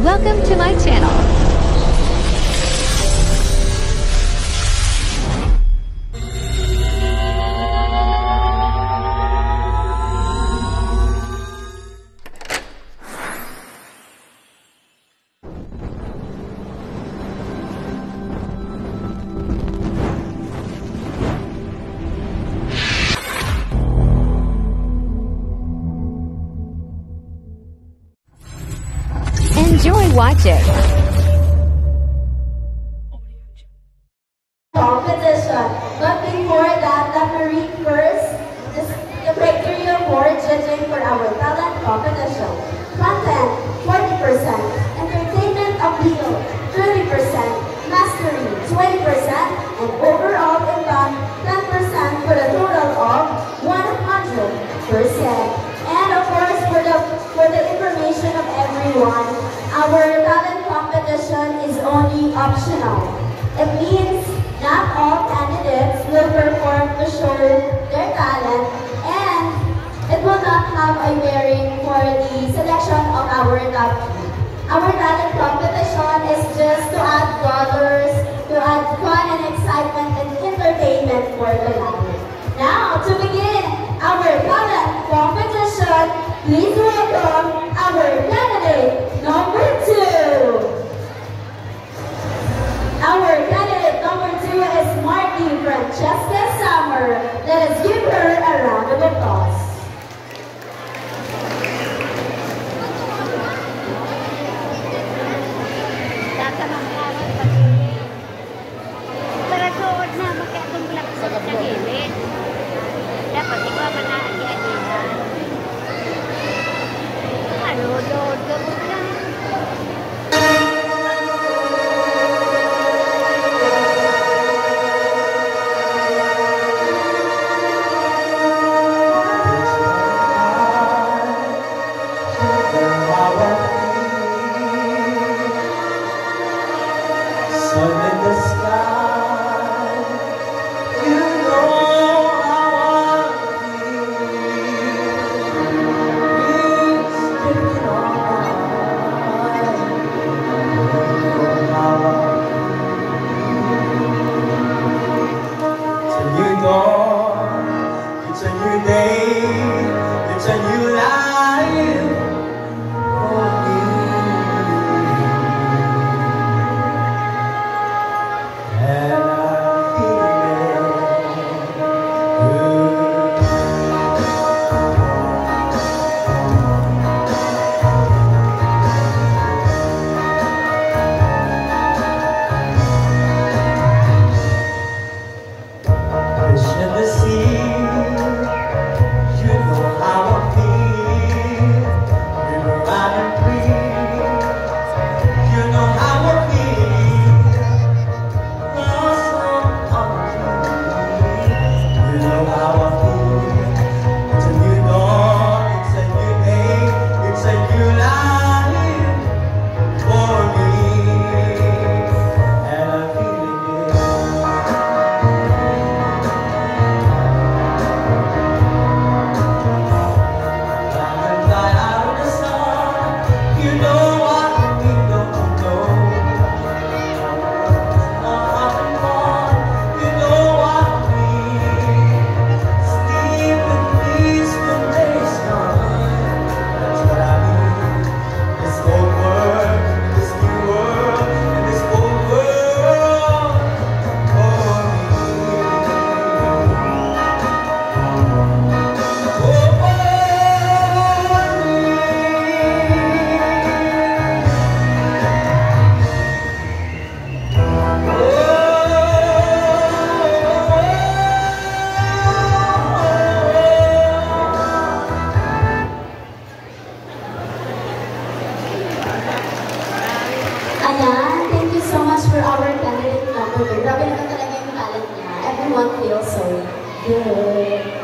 Welcome to my channel. Enjoy watching. Competition. But before that, let me read first the criteria for judging for our talent competition. Content, 40%. Entertainment appeal, 30%. Mastery, 20%. And overall impact, 10% for a total of 100%. And of course, for the information of everyone, our talent competition is only optional. It means not all candidates will perform to show their talent, and it will not have a bearing for the selection of our top team. Our talent competition is just to add colors, to add fun and excitement and entertainment for the night. Now, to begin our talent competition, please welcome our candidate number 2. Our candidate number 2 is Marty Francesca Summer. Let us give her a round of applause. Dapat ikaw manaagian-agihan. Load ka mo lang. Ayan, thank you so much for our candidate number 2. Grabe naman talaga yung talent niya. Everyone feels so good.